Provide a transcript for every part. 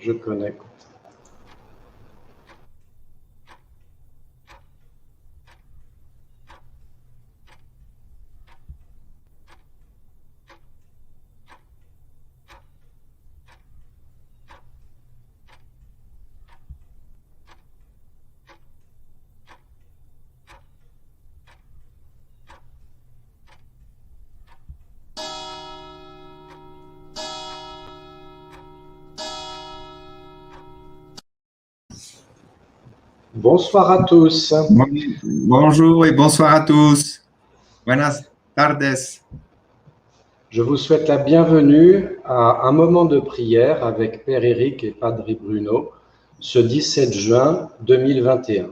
Je connecte. Bonsoir à tous. Bonjour et bonsoir à tous. Buenas tardes. Je vous souhaite la bienvenue à un moment de prière avec Père Éric et Padre Bruno ce 17 juin 2021.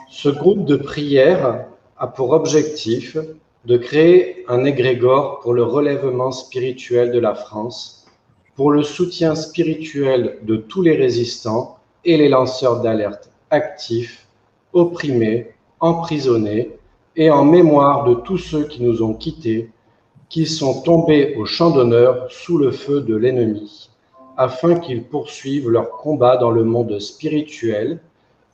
Ce groupe de prière a pour objectif de créer un égrégore pour le relèvement spirituel de la France, pour le soutien spirituel de tous les résistants et les lanceurs d'alerte actifs, opprimés, emprisonnés, et en mémoire de tous ceux qui nous ont quittés, qui sont tombés au champ d'honneur sous le feu de l'ennemi, afin qu'ils poursuivent leur combat dans le monde spirituel,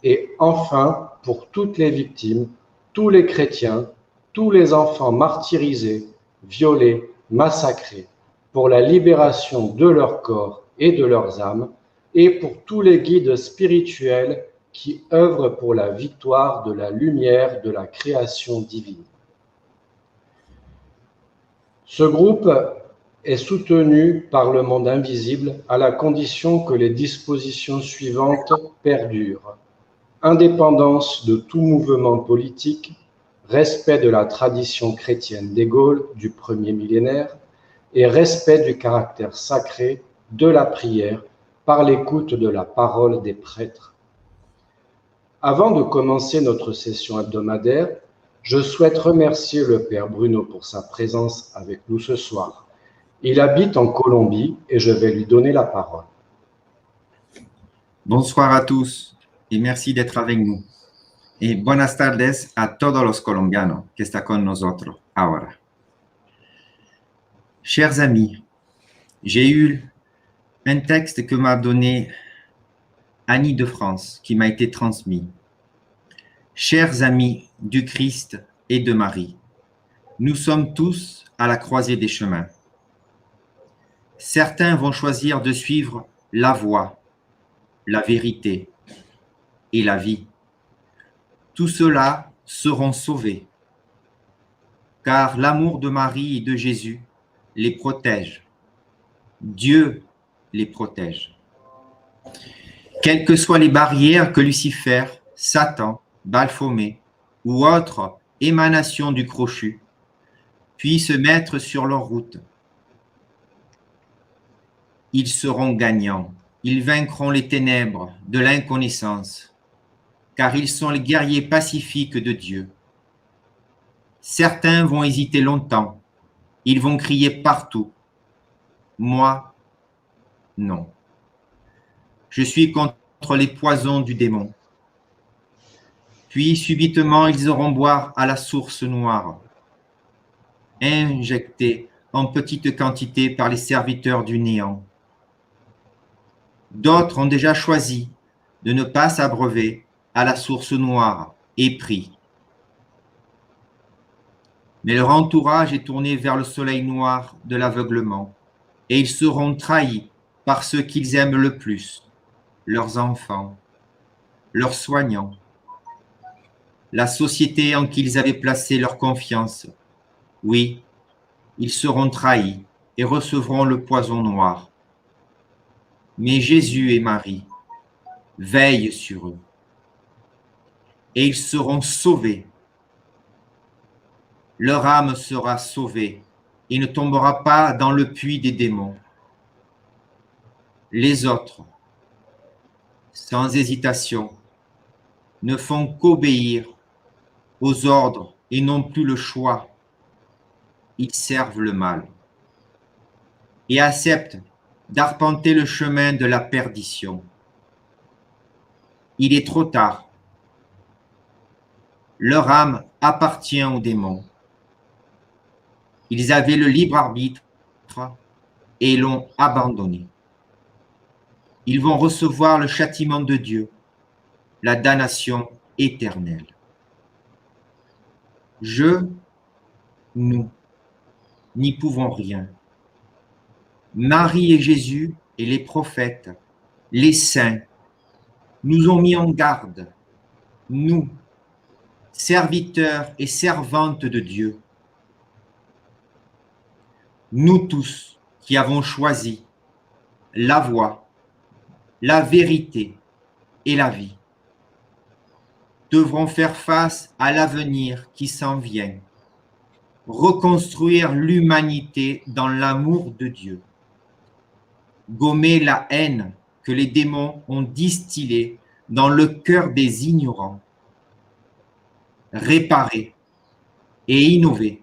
et enfin pour toutes les victimes, tous les chrétiens, tous les enfants martyrisés, violés, massacrés, pour la libération de leur corps et de leurs âmes, et pour tous les guides spirituels qui œuvrent pour la victoire de la lumière de la création divine. Ce groupe est soutenu par le monde invisible à la condition que les dispositions suivantes perdurent: indépendance de tout mouvement politique, respect de la tradition chrétienne des Gaules du premier millénaire et respect du caractère sacré de la prière par l'écoute de la parole des prêtres. Avant de commencer notre session hebdomadaire, je souhaite remercier le Père Bruno pour sa présence avec nous ce soir. Il habite en Colombie et je vais lui donner la parole. Bonsoir à tous y merci d'être avec nous. Y buenas tardes a todos los colombianos que están con nosotros ahora. Chers amis, j'ai eu un texte que m'a donné Annie de France, qui m'a été transmis. Chers amis du Christ et de Marie, nous sommes tous à la croisée des chemins. Certains vont choisir de suivre la voie, la vérité et la vie. Tous ceux-là seront sauvés, car l'amour de Marie et de Jésus les protège. Dieu les protège. Quelles que soient les barrières que Lucifer, Satan, Baphomet ou autres émanations du crochu puissent mettre sur leur route, ils seront gagnants. Ils vaincront les ténèbres de l'inconnaissance, car ils sont les guerriers pacifiques de Dieu. Certains vont hésiter longtemps, ils vont crier partout. Moi, non. Je suis contre les poisons du démon. Puis, subitement, ils auront boire à la source noire, injectée en petite quantité par les serviteurs du néant. D'autres ont déjà choisi de ne pas s'abreuver à la source noire et pris. Mais leur entourage est tourné vers le soleil noir de l'aveuglement, et ils seront trahis par ceux qu'ils aiment le plus, leurs enfants, leurs soignants, la société en qui ils avaient placé leur confiance. Oui, ils seront trahis et recevront le poison noir. Mais Jésus et Marie veillent sur eux, et ils seront sauvés. Leur âme sera sauvée et ne tombera pas dans le puits des démons. Les autres, sans hésitation, ne font qu'obéir aux ordres et non plus le choix. Ils servent le mal et acceptent d'arpenter le chemin de la perdition. Il est trop tard. Leur âme appartient aux démons. Ils avaient le libre arbitre et l'ont abandonné. ils vont recevoir le châtiment de Dieu, la damnation éternelle. Nous n'y pouvons rien. Marie et Jésus et les prophètes, les saints, nous ont mis en garde, nous, serviteurs et servantes de Dieu, nous tous qui avons choisi la voie, la vérité et la vie, devrons faire face à l'avenir qui s'en vient, reconstruire l'humanité dans l'amour de Dieu, gommer la haine que les démons ont distillée dans le cœur des ignorants, réparer et innover,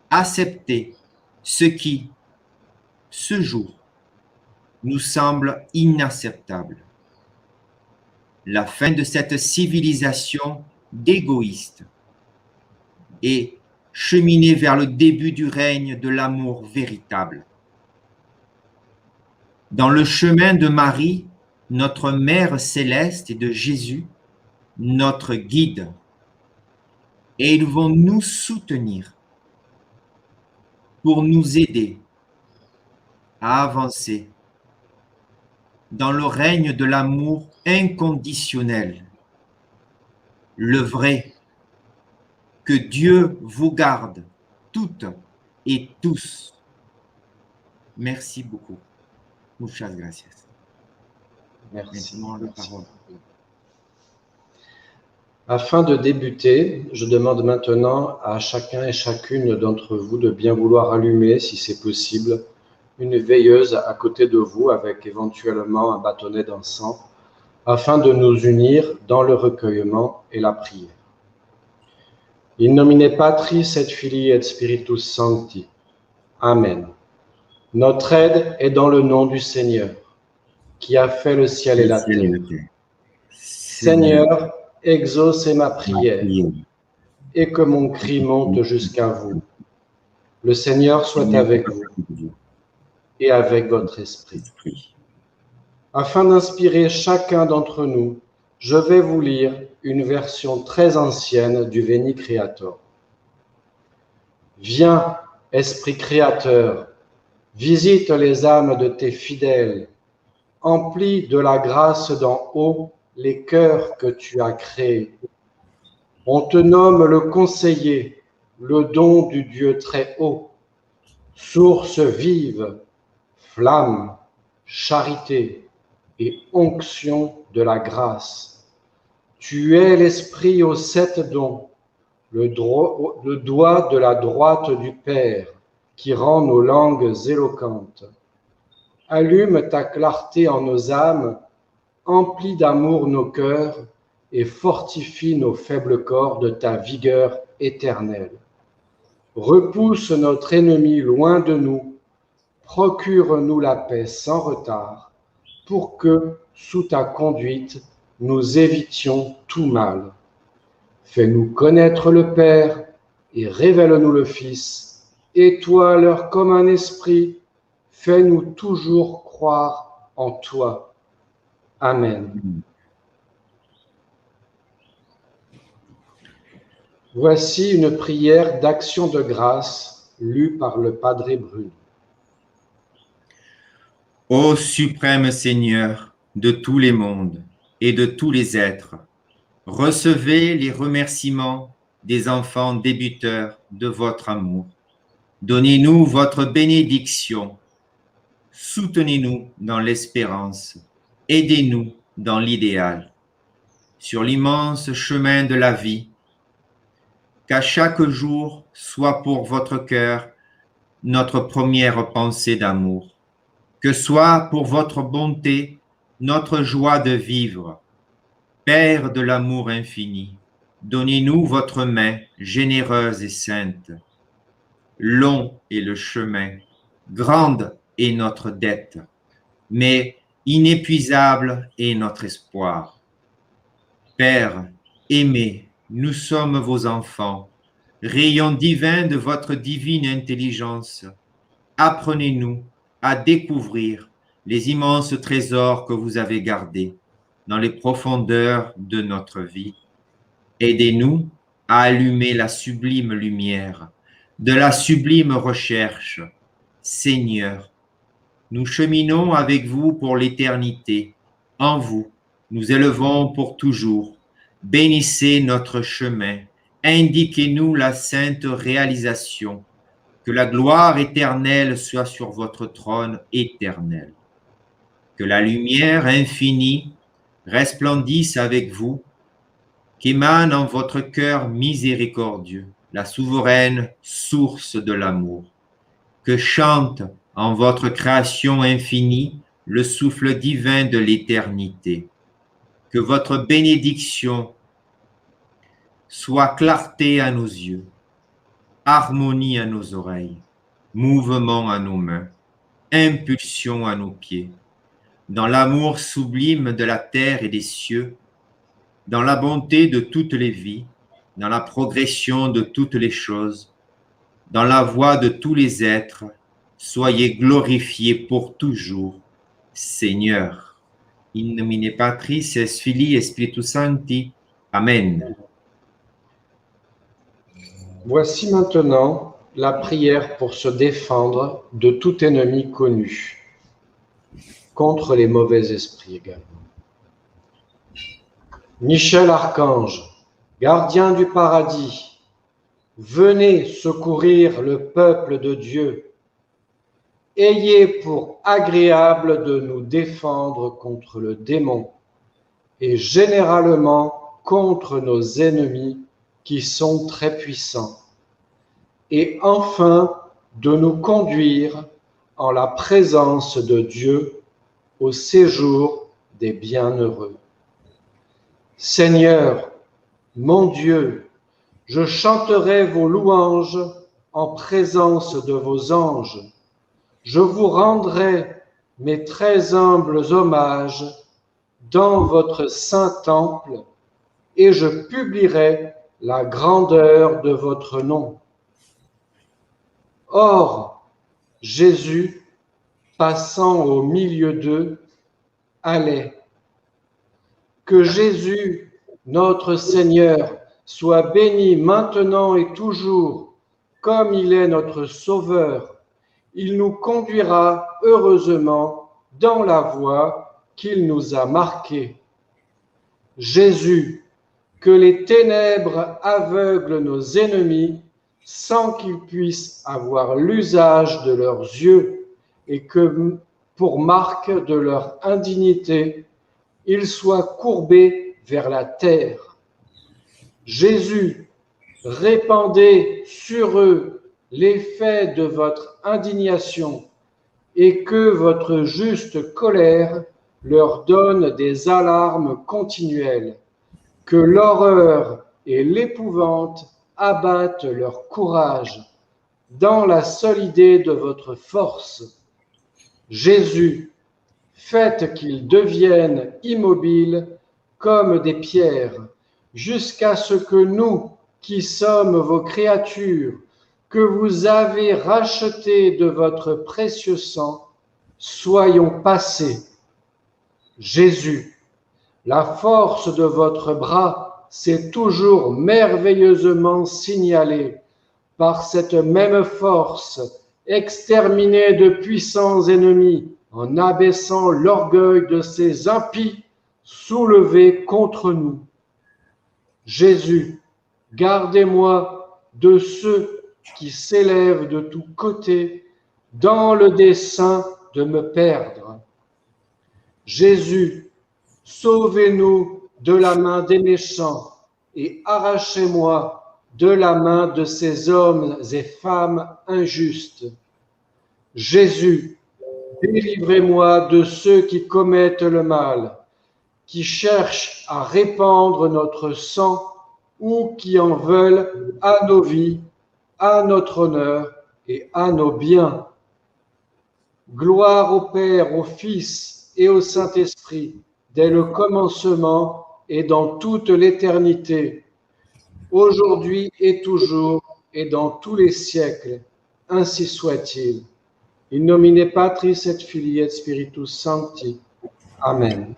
accepter ce qui, ce jour, nous semble inacceptable. La fin de cette civilisation d'égoïstes et cheminer vers le début du règne de l'amour véritable. Dans le chemin de Marie, notre Mère céleste, et de Jésus, notre guide, et ils vont nous soutenir pour nous aider à avancer dans le règne de l'amour inconditionnel, le vrai. Que Dieu vous garde toutes et tous. Merci beaucoup. Muchas gracias. Merci. Maintenant, la parole. Afin de débuter, je demande maintenant à chacun et chacune d'entre vous de bien vouloir allumer, si c'est possible, une veilleuse à côté de vous avec éventuellement un bâtonnet d'encens, afin de nous unir dans le recueillement et la prière. In nomine Patris et Filii et Spiritus Sancti. Amen. Notre aide est dans le nom du Seigneur, qui a fait le ciel et la terre. Seigneur, exaucez ma prière, et que mon cri monte jusqu'à vous. Le Seigneur soit avec vous, et avec votre esprit. Afin d'inspirer chacun d'entre nous, je vais vous lire une version très ancienne du Veni Creator. Viens, Esprit Créateur, visite les âmes de tes fidèles, emplis de la grâce d'en haut les cœurs que tu as créés. On te nomme le conseiller, le don du Dieu très haut, source vive, flamme, charité et onction de la grâce. Tu es l'esprit aux 7 dons, le doigt de la droite du Père, qui rend nos langues éloquentes. Allume ta clarté en nos âmes, emplis d'amour nos cœurs, et fortifie nos faibles corps de ta vigueur éternelle. Repousse notre ennemi loin de nous, procure-nous la paix sans retard, pour que, sous ta conduite, nous évitions tout mal. Fais-nous connaître le Père et révèle-nous le Fils. Étoile comme un esprit, fais-nous toujours croire en toi. Amen. Voici une prière d'action de grâce lue par le Padre Bruno. Ô suprême Seigneur de tous les mondes et de tous les êtres, recevez les remerciements des enfants débuteurs de votre amour. Donnez-nous votre bénédiction. Soutenez-nous dans l'espérance. Aidez-nous dans l'idéal. Sur l'immense chemin de la vie, qu'à chaque jour soit pour votre cœur notre première pensée d'amour. Que soit pour votre bonté notre joie de vivre. Père de l'amour infini, donnez-nous votre main généreuse et sainte. Long est le chemin, grande est notre dette, mais inépuisable est notre espoir. Père aimé, nous sommes vos enfants, rayons divins de votre divine intelligence. Apprenez-nous à découvrir les immenses trésors que vous avez gardés dans les profondeurs de notre vie. Aidez-nous à allumer la sublime lumière de la sublime recherche. Seigneur, nous cheminons avec vous pour l'éternité. En vous, nous élevons pour toujours. Bénissez notre chemin. Indiquez-nous la sainte réalisation. Que la gloire éternelle soit sur votre trône éternel. Que la lumière infinie resplendisse avec vous, qu'émane en votre cœur miséricordieux la souveraine source de l'amour. Que chante en votre création infinie le souffle divin de l'éternité. Que votre bénédiction soit clarté à nos yeux, harmonie à nos oreilles, mouvement à nos mains, impulsion à nos pieds, dans l'amour sublime de la terre et des cieux, dans la bonté de toutes les vies, dans la progression de toutes les choses, dans la voie de tous les êtres, soyez glorifiés pour toujours, Seigneur. In nomine Patris et Filii et Spiritus Sancti. Amen. Voici maintenant la prière pour se défendre de tout ennemi connu, contre les mauvais esprits également. Michel Archange, gardien du paradis, venez secourir le peuple de Dieu. Ayez pour agréable de nous défendre contre le démon et généralement contre nos ennemis qui sont très puissants, et enfin de nous conduire en la présence de Dieu au séjour des bienheureux. Seigneur, mon Dieu, je chanterai vos louanges en présence de vos anges. Je vous rendrai mes très humbles hommages dans votre saint temple et je publierai la grandeur de votre nom. Or, Jésus, passant au milieu d'eux, allait. Que Jésus, notre Seigneur, soit béni maintenant et toujours, comme il est notre Sauveur. Il nous conduira heureusement dans la voie qu'il nous a marquée. Jésus, que les ténèbres aveuglent nos ennemis sans qu'ils puissent avoir l'usage de leurs yeux et que, pour marque de leur indignité, ils soient courbés vers la terre. Jésus, répandez sur eux l'effet de votre indignation et que votre juste colère leur donne des alarmes continuelles, que l'horreur et l'épouvante abattent leur courage dans la seule idée de votre force. Jésus, faites qu'ils deviennent immobiles comme des pierres, jusqu'à ce que nous, qui sommes vos créatures, que vous avez rachetées de votre précieux sang, soyons passés. Jésus, la force de votre bras s'est toujours merveilleusement signalée. Par cette même force, exterminez de puissants ennemis en abaissant l'orgueil de ces impies soulevés contre nous. Jésus, gardez-moi de ceux qui s'élèvent de tous côtés dans le dessein de me perdre. Jésus, sauvez-nous de la main des méchants et arrachez-moi de la main de ces hommes et femmes injustes. Jésus, délivrez-moi de ceux qui commettent le mal, qui cherchent à répandre notre sang ou qui en veulent à nos vies, à notre honneur et à nos biens. Gloire au Père, au Fils et au Saint-Esprit, dès le commencement et dans toute l'éternité, aujourd'hui et toujours et dans tous les siècles. Ainsi soit-il. In nomine Patris et Filii et Spiritus Sancti. Amen.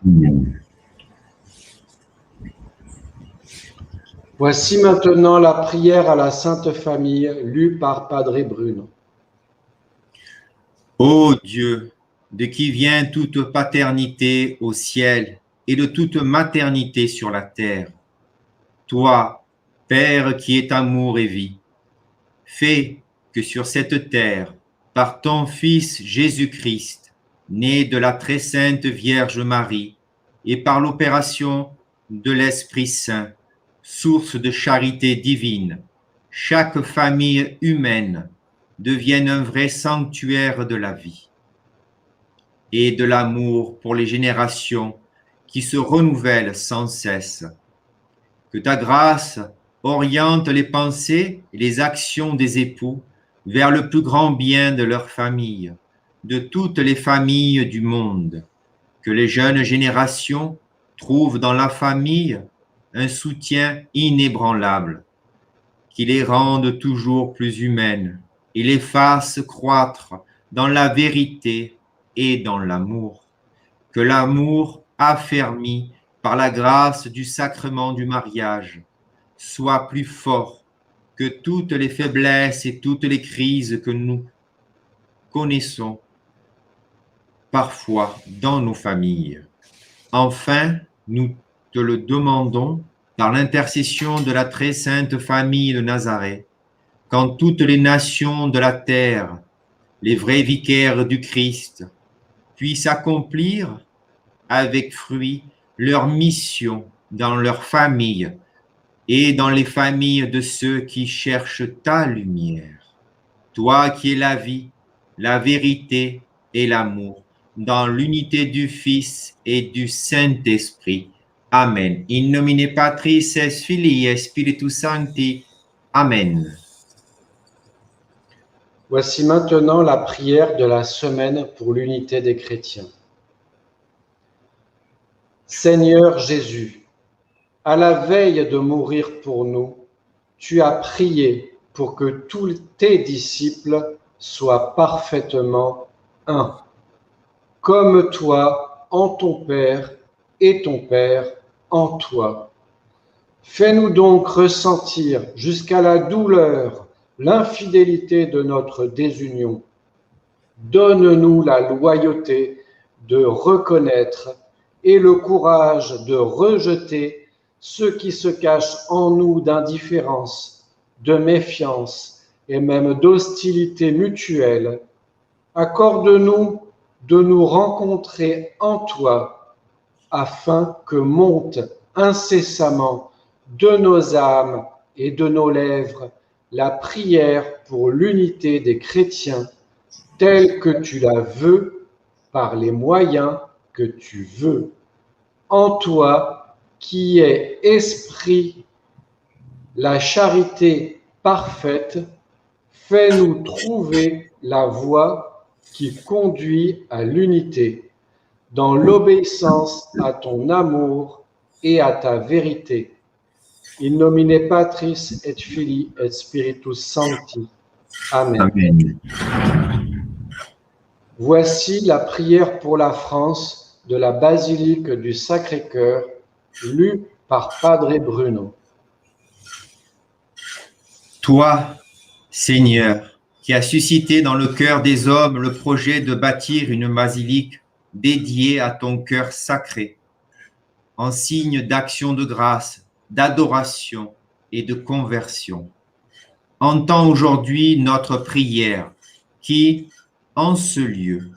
Voici maintenant la prière à la Sainte Famille lue par Padre Bruno. Ô Dieu, de qui vient toute paternité au ciel et de toute maternité sur la terre, toi, Père qui es amour et vie, fais que sur cette terre, par ton Fils Jésus-Christ, né de la très sainte Vierge Marie, et par l'opération de l'Esprit Saint, source de charité divine, chaque famille humaine devienne un vrai sanctuaire de la vie et de l'amour pour les générations qui se renouvellent sans cesse. Que ta grâce oriente les pensées et les actions des époux vers le plus grand bien de leur famille, de toutes les familles du monde. Que les jeunes générations trouvent dans la famille un soutien inébranlable, qui les rende toujours plus humaines et les fasse croître dans la vérité et dans l'amour. Que l'amour affermi par la grâce du sacrement du mariage soit plus fort que toutes les faiblesses et toutes les crises que nous connaissons parfois dans nos familles. Enfin, nous te le demandons par l'intercession de la très sainte famille de Nazareth, quand toutes les nations de la terre, les vrais vicaires du Christ, puissent accomplir avec fruit leur mission dans leur famille et dans les familles de ceux qui cherchent ta lumière. Toi qui es la vie, la vérité et l'amour, dans l'unité du Fils et du Saint-Esprit. Amen. In nomine Patris et Filii et Spiritus Sancti. Amen. Voici maintenant la prière de la semaine pour l'unité des chrétiens. Seigneur Jésus, à la veille de mourir pour nous, tu as prié pour que tous tes disciples soient parfaitement un, comme toi en ton Père et ton Père en toi. Fais-nous donc ressentir jusqu'à la douleur l'infidélité de notre désunion. Donne-nous la loyauté de reconnaître et le courage de rejeter ceux qui se cachent en nous d'indifférence, de méfiance et même d'hostilité mutuelle. Accorde-nous de nous rencontrer en toi, afin que monte incessamment de nos âmes et de nos lèvres la prière pour l'unité des chrétiens, telle que tu la veux, par les moyens que tu veux. En toi, qui est esprit, la charité parfaite, fais-nous trouver la voie qui conduit à l'unité, dans l'obéissance à ton amour et à ta vérité. In nomine Patris et Filii et Spiritus Sancti. Amen. Amen. Voici la prière pour la France de la basilique du Sacré-Cœur, lue par Padre Bruno. Toi, Seigneur, qui as suscité dans le cœur des hommes le projet de bâtir une basilique dédiée à ton cœur sacré, en signe d'action de grâce, d'adoration et de conversion. Entends aujourd'hui notre prière qui, en ce lieu,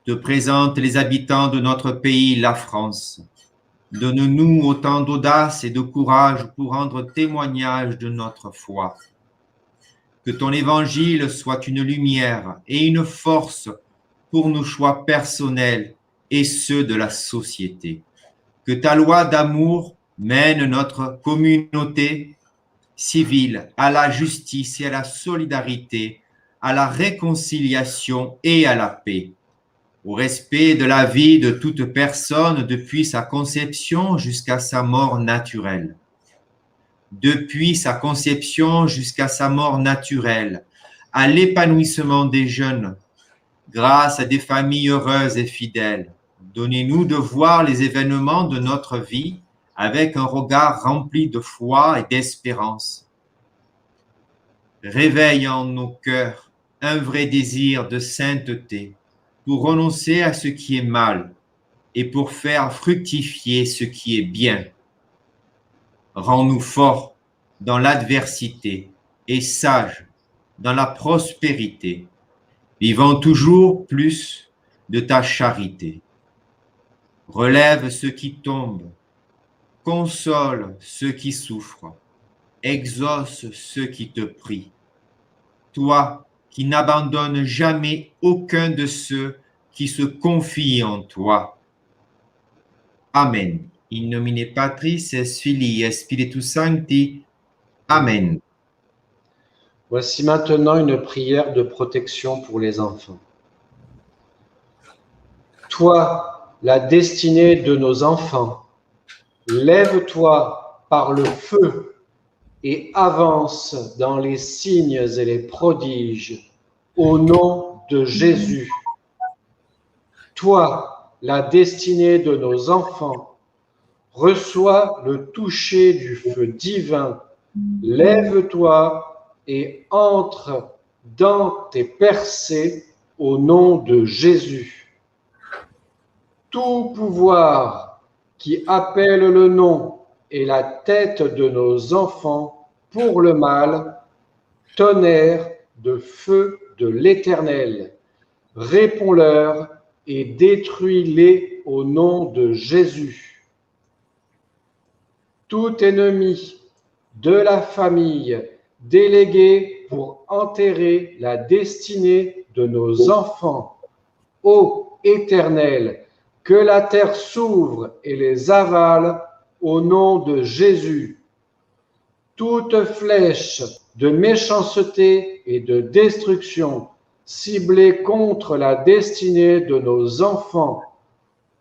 te présente les habitants de notre pays, la France. Donne-nous autant d'audace et de courage pour rendre témoignage de notre foi. Que ton évangile soit une lumière et une force pour nos choix personnels et ceux de la société. Que ta loi d'amour mène notre communauté civile à la justice et à la solidarité, à la réconciliation et à la paix, au respect de la vie de toute personne depuis sa conception jusqu'à sa mort naturelle. Depuis sa conception jusqu'à sa mort naturelle, à l'épanouissement des jeunes, grâce à des familles heureuses et fidèles. Donnez-nous de voir les événements de notre vie avec un regard rempli de foi et d'espérance. Réveille en nos cœurs un vrai désir de sainteté pour renoncer à ce qui est mal et pour faire fructifier ce qui est bien. Rends-nous forts dans l'adversité et sages dans la prospérité, vivant toujours plus de ta charité. Relève ceux qui tombent, console ceux qui souffrent, exauce ceux qui te prient. Toi qui n'abandonnes jamais aucun de ceux qui se confient en toi. Amen. In nomine Patris et Filii et Spiritus Sancti. Amen. Voici maintenant une prière de protection pour les enfants. Toi, la destinée de nos enfants, lève-toi par le feu et avance dans les signes et les prodiges, au nom de Jésus. Toi, la destinée de nos enfants, reçois le toucher du feu divin, lève-toi et entre dans tes percées au nom de Jésus. Tout pouvoir qui appelle le nom et la tête de nos enfants pour le mal, tonnerre de feu de l'Éternel, réponds-leur et détruis-les au nom de Jésus. Tout ennemi de la famille délégué pour enterrer la destinée de nos enfants, ô Éternel, que la terre s'ouvre et les avale au nom de Jésus. Toute flèche de méchanceté et de destruction ciblée contre la destinée de nos enfants,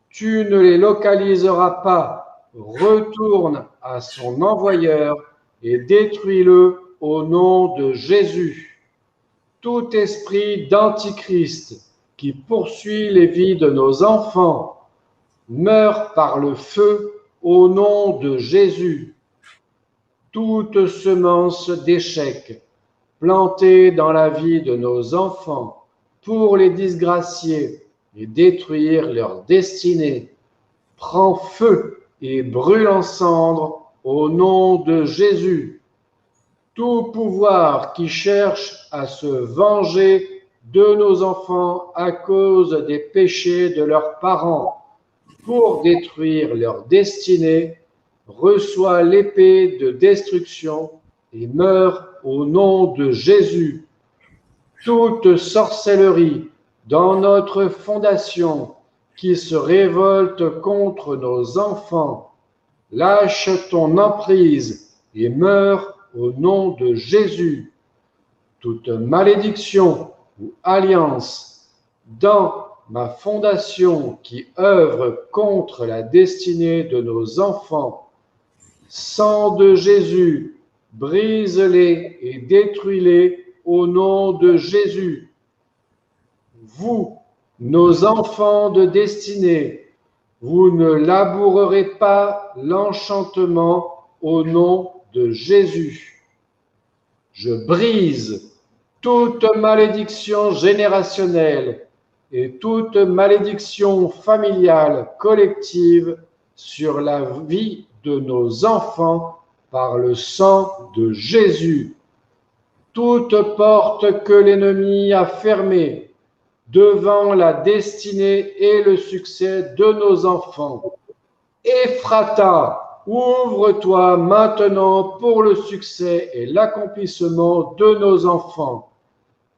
tu ne les localiseras pas. Retourne à son envoyeur et détruis-le au nom de Jésus. Tout esprit d'antichrist qui poursuit les vies de nos enfants meurt par le feu au nom de Jésus. Toute semence d'échec plantée dans la vie de nos enfants pour les disgracier et détruire leur destinée prend feu et brûle en cendres au nom de Jésus. Tout pouvoir qui cherche à se venger de nos enfants à cause des péchés de leurs parents pour détruire leur destinée reçoit l'épée de destruction et meurt au nom de Jésus. Toute sorcellerie dans notre fondation qui se révolte contre nos enfants, lâche ton emprise et meurt au nom de Jésus. Toute malédiction ou alliance dans ma fondation qui œuvre contre la destinée de nos enfants, sang de Jésus, brise-les et détruis-les au nom de Jésus. Vous, nos enfants de destinée, vous ne labourerez pas l'enchantement au nom de Jésus. Je brise toute malédiction générationnelle et toute malédiction familiale collective sur la vie de nos enfants par le sang de Jésus. Toute porte que l'ennemi a fermée devant la destinée et le succès de nos enfants. Ephrata, ouvre-toi maintenant pour le succès et l'accomplissement de nos enfants.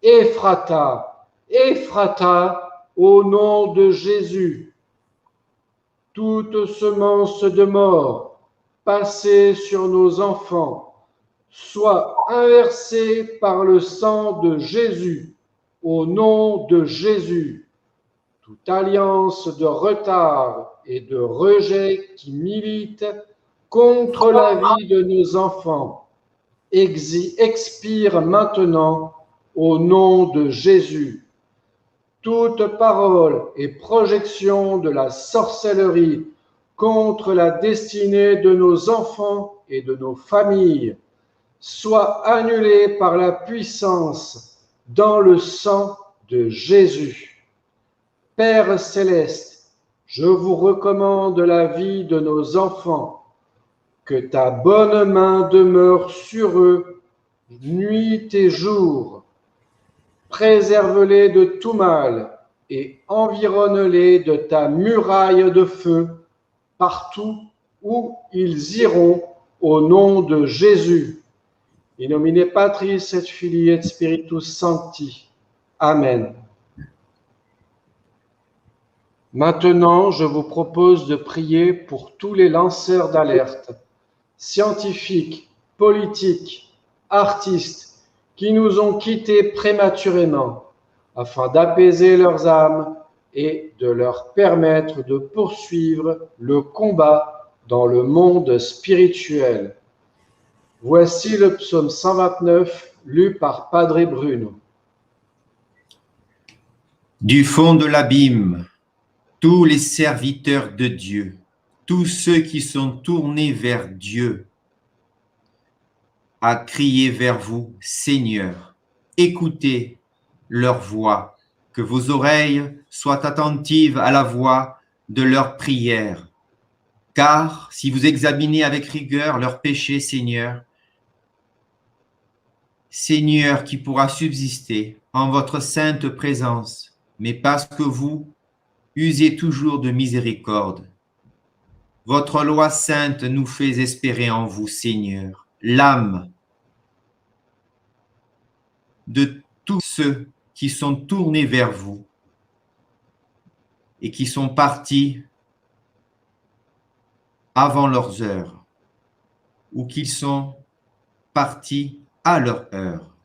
Ephrata, Ephrata, au nom de Jésus. Toute semence de mort passée sur nos enfants soit inversée par le sang de Jésus, au nom de Jésus. Toute alliance de retard et de rejet qui milite contre la vie de nos enfants expire maintenant au nom de Jésus. toute parole et projection de la sorcellerie contre la destinée de nos enfants et de nos familles soit annulée par la puissance dans le sang de Jésus. Père céleste, je vous recommande la vie de nos enfants, que ta bonne main demeure sur eux nuit et jour. Préserve-les de tout mal et environne-les de ta muraille de feu partout où ils iront au nom de Jésus. In nomine Patris et Filii et Spiritus Sancti. Amen. Maintenant, je vous propose de prier pour tous les lanceurs d'alerte, scientifiques, politiques, artistes, qui nous ont quittés prématurément, afin d'apaiser leurs âmes et de leur permettre de poursuivre le combat dans le monde spirituel. Voici le psaume 129, lu par Padre Bruno. Du fond de l'abîme, tous les serviteurs de Dieu, tous ceux qui sont tournés vers Dieu, à crier vers vous, Seigneur, écoutez leur voix, que vos oreilles soient attentives à la voix de leurs prières. Car si vous examinez avec rigueur leurs péchés, Seigneur, qui pourra subsister en votre sainte présence, mais parce que vous usez toujours de miséricorde. Votre loi sainte nous fait espérer en vous, Seigneur, l'âme de tous ceux qui sont tournés vers vous et qui sont partis avant leurs heures ou qu'ils sont partis à leur heure,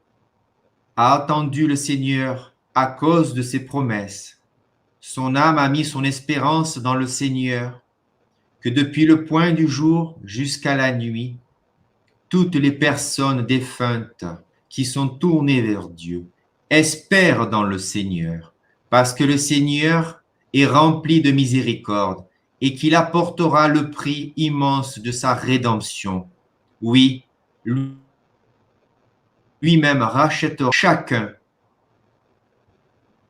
a attendu le Seigneur à cause de ses promesses. Son âme a mis son espérance dans le Seigneur, que depuis le point du jour jusqu'à la nuit, toutes les personnes défuntes qui sont tournées vers Dieu espèrent dans le Seigneur, parce que le Seigneur est rempli de miséricorde et qu'il apportera le prix immense de sa rédemption. Oui, lui-même rachètera chacun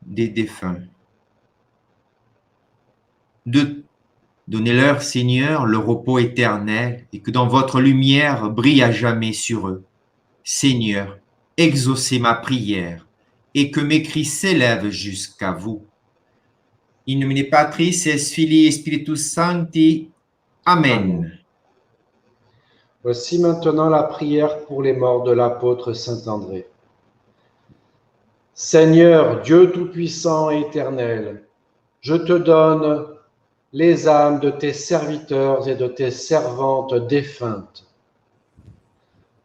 des défunts. Donnez-leur, Seigneur, le repos éternel et que dans votre lumière brille à jamais sur eux. Seigneur, exaucez ma prière et que mes cris s'élèvent jusqu'à vous. In nomine Patris et Filii et Spiritus Sancti. Amen. Voici maintenant la prière pour les morts de l'apôtre saint André. Seigneur, Dieu tout-puissant et éternel, je te donne les âmes de tes serviteurs et de tes servantes défuntes.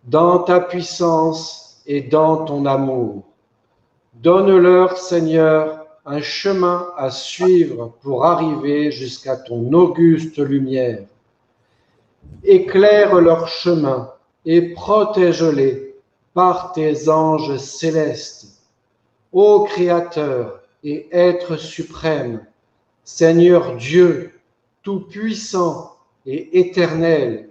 Dans ta puissance et dans ton amour, donne-leur, Seigneur, un chemin à suivre pour arriver jusqu'à ton auguste lumière. Éclaire leur chemin et protège-les par tes anges célestes. Ô Créateur et Être suprême, Seigneur Dieu, tout-puissant et éternel,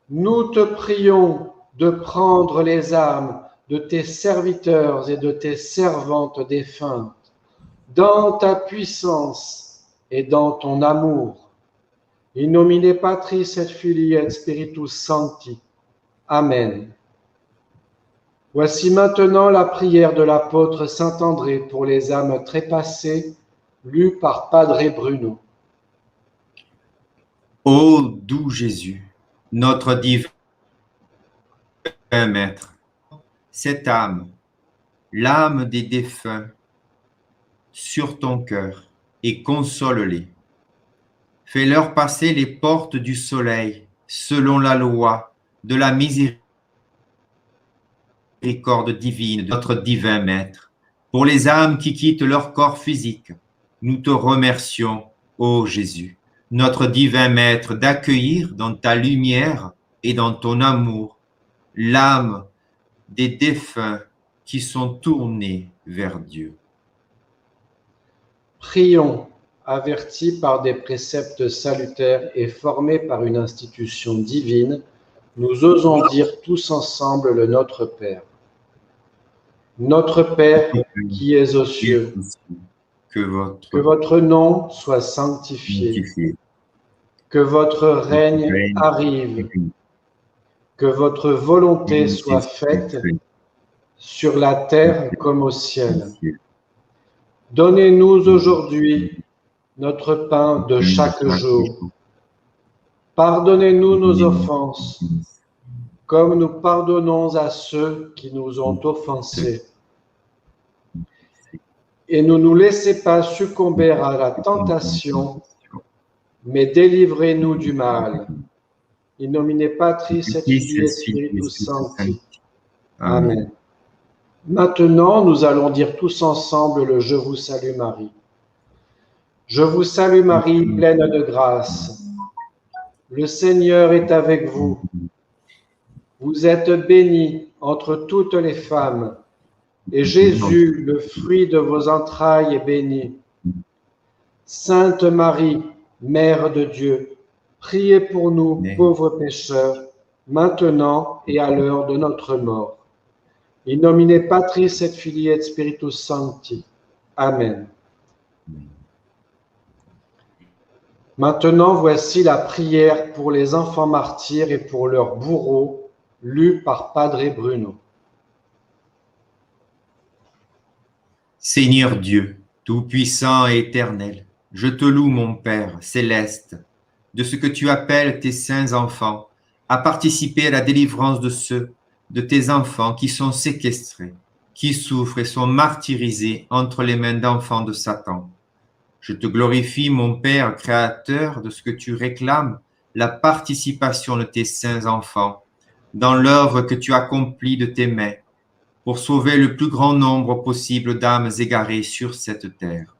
nous te prions de prendre les âmes de tes serviteurs et de tes servantes défuntes dans ta puissance et dans ton amour. In nomine Patris et Filii et Spiritus Sancti. Amen. Voici maintenant la prière de l'apôtre saint André pour les âmes trépassées, lue par Padre Bruno. Ô doux Jésus, notre divin Maître, cette âme, l'âme des défunts, sur ton cœur et console-les. Fais-leur passer les portes du soleil selon la loi de la miséricorde divine de notre divin Maître. Pour les âmes qui quittent leur corps physique, nous te remercions, ô Jésus, notre divin Maître, d'accueillir dans ta lumière et dans ton amour l'âme des défunts qui sont tournés vers Dieu. Prions, avertis par des préceptes salutaires et formés par une institution divine, nous osons dire tous ensemble le Notre Père. Notre Père qui es aux cieux, que que votre nom soit sanctifié, que votre règne arrive, que votre volonté soit faite sur la terre comme au ciel. Donnez-nous aujourd'hui notre pain de chaque jour. Pardonnez-nous nos offenses, comme nous pardonnons à ceux qui nous ont offensés. Et ne nous laissez pas succomber à la tentation, mais délivrez-nous du mal. In nomine Patris et Filii et Spiritus Sancti. Amen. Maintenant, nous allons dire tous ensemble le Je vous salue Marie. Je vous salue Marie, pleine de grâce. Le Seigneur est avec vous. Vous êtes bénie entre toutes les femmes, et Jésus, le fruit de vos entrailles, est béni. Sainte Marie, Mère de Dieu, priez pour nous, pauvres pécheurs, maintenant et à l'heure de notre mort. In nomine Patris et Filii et Spiritus Sancti. Amen. Maintenant, voici la prière pour les enfants martyrs et pour leurs bourreaux, lue par Padre Bruno. Seigneur Dieu, tout-puissant et éternel, je te loue, mon Père céleste, de ce que tu appelles tes saints enfants, à participer à la délivrance de ceux de tes enfants qui sont séquestrés, qui souffrent et sont martyrisés entre les mains d'enfants de Satan. Je te glorifie, mon Père créateur, de ce que tu réclames, la participation de tes saints enfants dans l'œuvre que tu accomplis de tes mains pour sauver le plus grand nombre possible d'âmes égarées sur cette terre.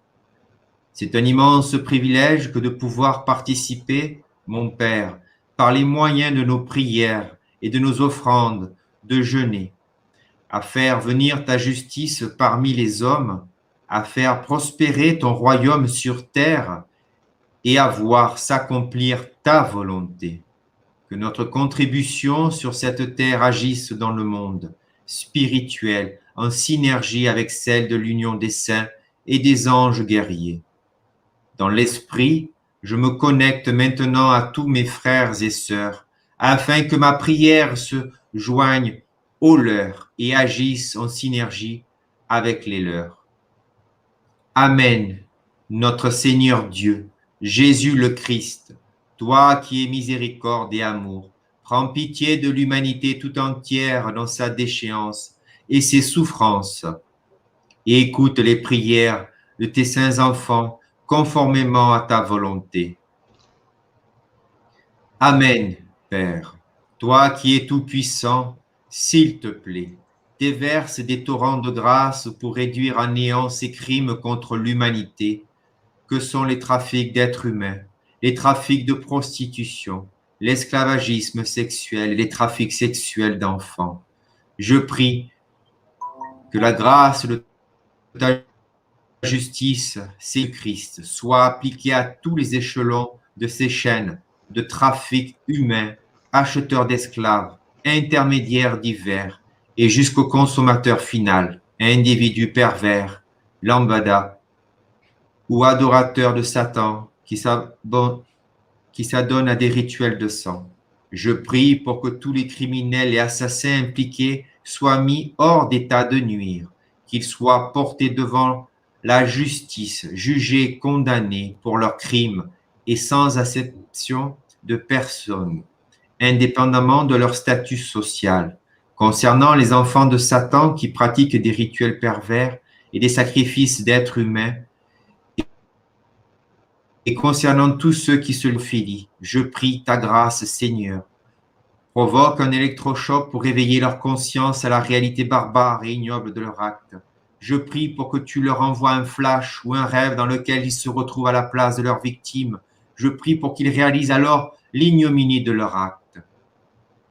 C'est un immense privilège que de pouvoir participer, mon Père, par les moyens de nos prières et de nos offrandes, de jeûner, à faire venir ta justice parmi les hommes, à faire prospérer ton royaume sur terre et à voir s'accomplir ta volonté. Que notre contribution sur cette terre agisse dans le monde spirituel en synergie avec celle de l'union des saints et des anges guerriers. Dans l'esprit, je me connecte maintenant à tous mes frères et sœurs afin que ma prière se joigne aux leurs et agisse en synergie avec les leurs. Amen, notre Seigneur Dieu, Jésus le Christ, toi qui es miséricorde et amour, prends pitié de l'humanité tout entière dans sa déchéance et ses souffrances, et écoute les prières de tes saints enfants conformément à ta volonté. Amen, Père, toi qui es tout-puissant, s'il te plaît, déverse des torrents de grâce pour réduire à néant ces crimes contre l'humanité que sont les trafics d'êtres humains, les trafics de prostitution, l'esclavagisme sexuel et les trafics sexuels d'enfants. Je prie que la grâce de ta justice, c'est Christ, soit appliquée à tous les échelons de ces chaînes de trafic humain, acheteurs d'esclaves, intermédiaires divers et jusqu'au consommateur final, individu pervers, lambada ou adorateur de Satan qui s'adonne à des rituels de sang. Je prie pour que tous les criminels et assassins impliqués soient mis hors d'état de nuire, qu'ils soient portés devant la justice, jugés, condamnés pour leurs crimes et sans acception de personne, indépendamment de leur statut social. Concernant les enfants de Satan qui pratiquent des rituels pervers et des sacrifices d'êtres humains, et concernant tous ceux qui se le fidient, je prie ta grâce, Seigneur. Provoque un électrochoc pour réveiller leur conscience à la réalité barbare et ignoble de leur acte. Je prie pour que tu leur envoies un flash ou un rêve dans lequel ils se retrouvent à la place de leurs victimes. Je prie pour qu'ils réalisent alors l'ignominie de leur acte,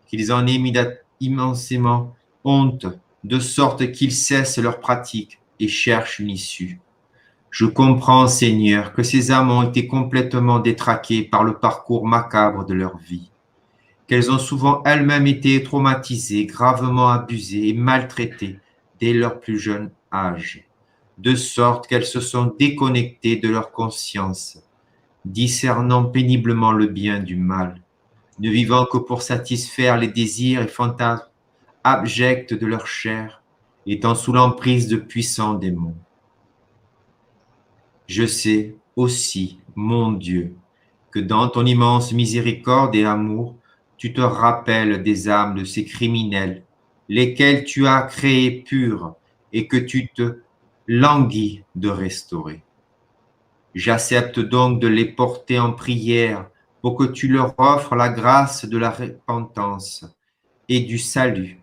qu'ils en aient immensément honte, de sorte qu'ils cessent leur pratique et cherchent une issue. Je comprends, Seigneur, que ces âmes ont été complètement détraquées par le parcours macabre de leur vie, qu'elles ont souvent elles-mêmes été traumatisées, gravement abusées et maltraitées dès leur plus jeune âge, de sorte qu'elles se sont déconnectées de leur conscience, discernant péniblement le bien du mal, ne vivant que pour satisfaire les désirs et fantasmes abjects de leur chair, étant sous l'emprise de puissants démons. Je sais aussi, mon Dieu, que dans ton immense miséricorde et amour, tu te rappelles des âmes de ces criminels, lesquels tu as créés purs et que tu te languis de restaurer. J'accepte donc de les porter en prière pour que tu leur offres la grâce de la repentance et du salut.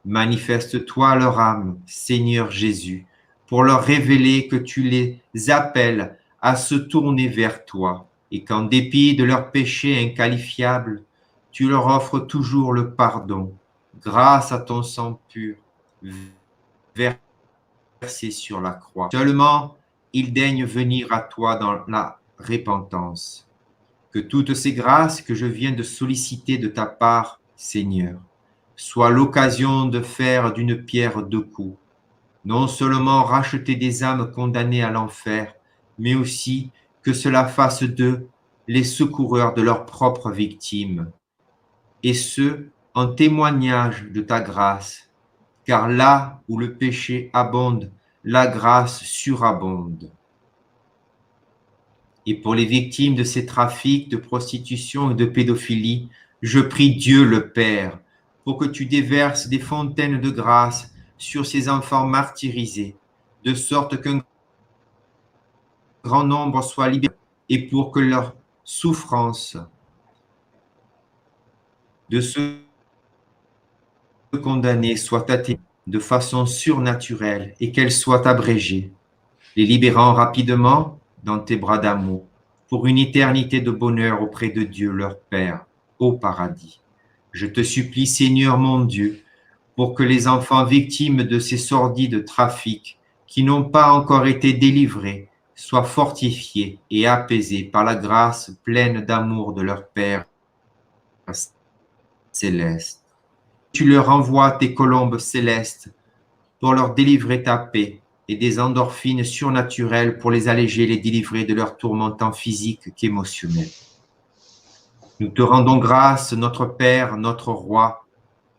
Manifeste-toi leur âme, Seigneur Jésus, pour leur révéler que tu les appelles à se tourner vers toi et qu'en dépit de leurs péchés inqualifiables, tu leur offres toujours le pardon grâce à ton sang pur versé sur la croix. Seulement, ils daignent venir à toi dans la repentance. Que toutes ces grâces que je viens de solliciter de ta part, Seigneur, soient l'occasion de faire d'une pierre deux coups, non seulement racheter des âmes condamnées à l'enfer, mais aussi que cela fasse d'eux les secoureurs de leurs propres victimes, et ce, en témoignage de ta grâce, car là où le péché abonde, la grâce surabonde. Et pour les victimes de ces trafics, de prostitution et de pédophilie, je prie Dieu le Père pour que tu déverses des fontaines de grâce sur ces enfants martyrisés, de sorte qu'un grand nombre soient libérés et pour que leur souffrance de ceux condamnés soit atténuée de façon surnaturelle et qu'elle soit abrégée, les libérant rapidement dans tes bras d'amour pour une éternité de bonheur auprès de Dieu leur Père au paradis. Je te supplie, Seigneur mon Dieu, pour que les enfants victimes de ces sordides trafics qui n'ont pas encore été délivrés soient fortifiés et apaisés par la grâce pleine d'amour de leur Père céleste. Tu leur envoies tes colombes célestes pour leur délivrer ta paix et des endorphines surnaturelles pour les alléger et les délivrer de leurs tourments tant physiques qu'émotionnels. Nous te rendons grâce, notre Père, notre Roi,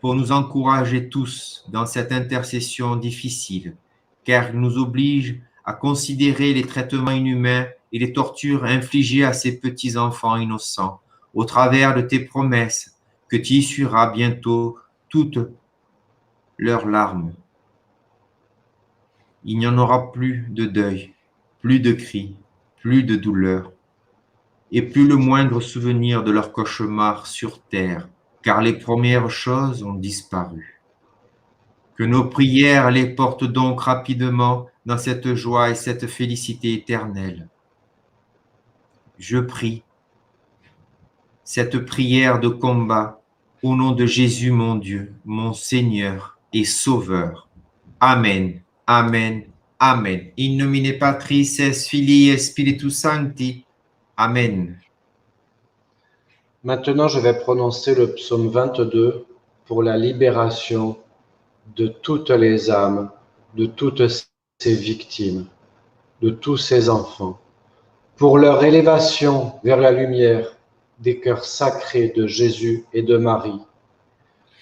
pour nous encourager tous dans cette intercession difficile, car il nous oblige à considérer les traitements inhumains et les tortures infligées à ces petits enfants innocents, au travers de tes promesses, que tu essuieras bientôt toutes leurs larmes. Il n'y en aura plus de deuil, plus de cris, plus de douleur, et plus le moindre souvenir de leur cauchemar sur terre, car les premières choses ont disparu. Que nos prières les portent donc rapidement dans cette joie et cette félicité éternelle. Je prie cette prière de combat au nom de Jésus mon Dieu, mon Seigneur et Sauveur. Amen, Amen, Amen. In nomine Patris et Filii et Spiritus Sancti. Amen. Maintenant, je vais prononcer le psaume 22 pour la libération de toutes les âmes, de toutes ces victimes, de tous ces enfants, pour leur élévation vers la lumière des cœurs sacrés de Jésus et de Marie.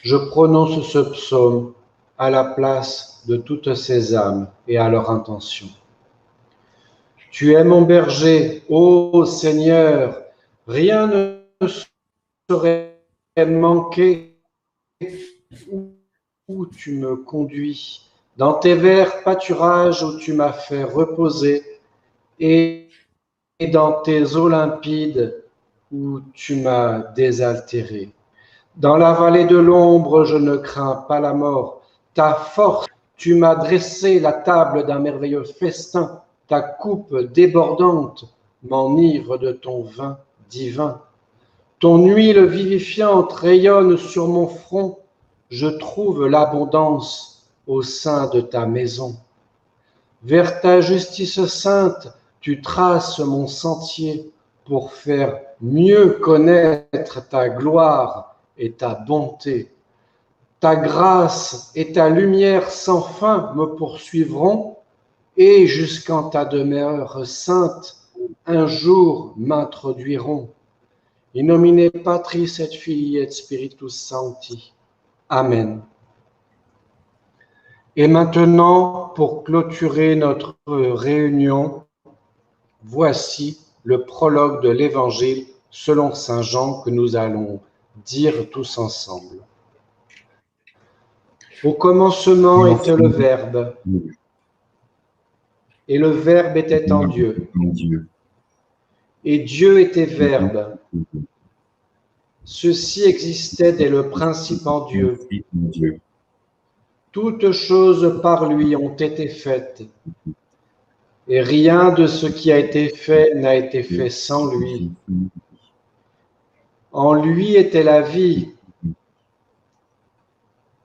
Je prononce ce psaume à la place de toutes ces âmes et à leur intention. Tu es mon berger, ô Seigneur, rien ne saurait manquer où tu me conduis, dans tes verts pâturages où tu m'as fait reposer, et dans tes eaux limpides où tu m'as désaltéré. Dans la vallée de l'ombre, je ne crains pas la mort. Ta force, tu m'as dressé la table d'un merveilleux festin. Ta coupe débordante m'enivre de ton vin divin. Ton huile vivifiante rayonne sur mon front. Je trouve l'abondance au sein de ta maison. Vers ta justice sainte, tu traces mon sentier pour faire mieux connaître ta gloire et ta bonté. Ta grâce et ta lumière sans fin me poursuivront et jusqu'en ta demeure sainte, un jour m'introduiront. In nomine Patris et Filii et Spiritus Sancti. Amen. Et maintenant, pour clôturer notre réunion, voici le prologue de l'Évangile selon saint Jean que nous allons dire tous ensemble. Au commencement était le Verbe, et le Verbe était en Dieu, et Dieu était Verbe. Ceci existait dès le principe en Dieu. Toutes choses par lui ont été faites, et rien de ce qui a été fait n'a été fait sans lui. En lui était la vie,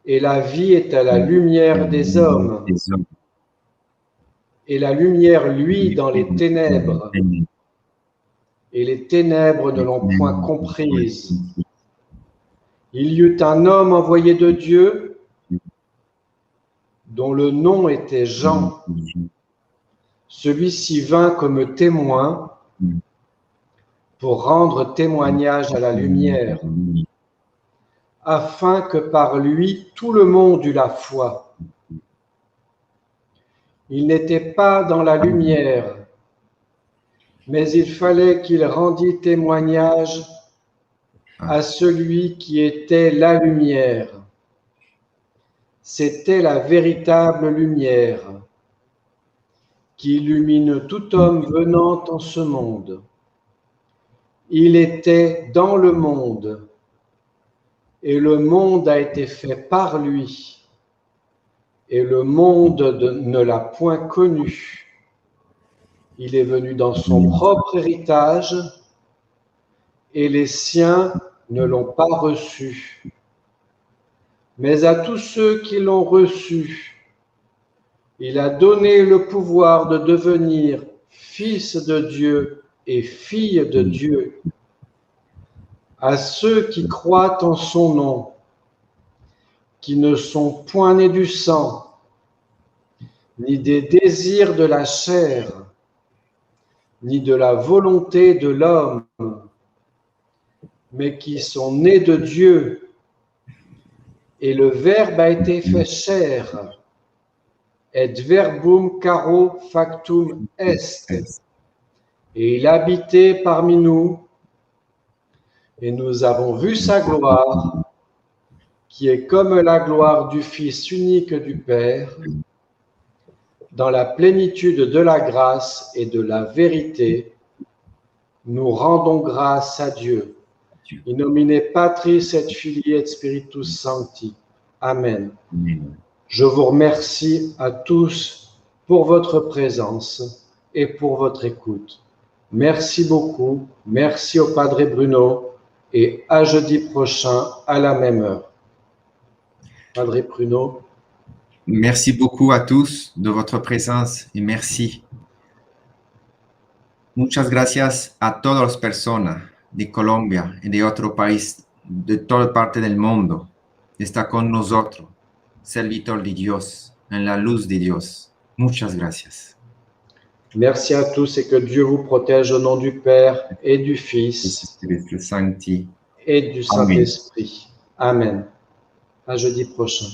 et la vie était la lumière des hommes. Et la lumière luit dans les ténèbres, et les ténèbres ne l'ont point comprise. Il y eut un homme envoyé de Dieu, dont le nom était Jean. Celui-ci vint comme témoin pour rendre témoignage à la lumière, afin que par lui tout le monde eût la foi. Il n'était pas dans la lumière, mais il fallait qu'il rendît témoignage à celui qui était la lumière. C'était la véritable lumière qui illumine tout homme venant en ce monde. Il était dans le monde, et le monde a été fait par lui, et le monde ne l'a point connu. Il est venu dans son propre héritage, et les siens ne l'ont pas reçu. Mais à tous ceux qui l'ont reçu, il a donné le pouvoir de devenir fils de Dieu et fille de Dieu, à ceux qui croient en son nom, qui ne sont point nés du sang, ni des désirs de la chair, ni de la volonté de l'homme, mais qui sont nés de Dieu. Et le Verbe a été fait chair, et verbum caro factum est. Et il habitait parmi nous, et nous avons vu sa gloire, qui est comme la gloire du Fils unique du Père, dans la plénitude de la grâce et de la vérité. Nous rendons grâce à Dieu. In nomine Patris et Filii et Spiritus Sancti. Amen. Je vous remercie à tous pour votre présence et pour votre écoute. Merci beaucoup. Merci au Padre Bruno et à jeudi prochain à la même heure. Padre Bruno. Merci beaucoup à tous de votre présence y merci. Muchas gracias a todas las personas de Colombia y de otro país, de toda parte del mundo. Está con nosotros, servitor de Dios, en la luz de Dios. Muchas gracias. Merci à tous et que Dieu vous protège au nom du Père et du Fils et du Saint-Esprit. Amen. À jeudi prochain.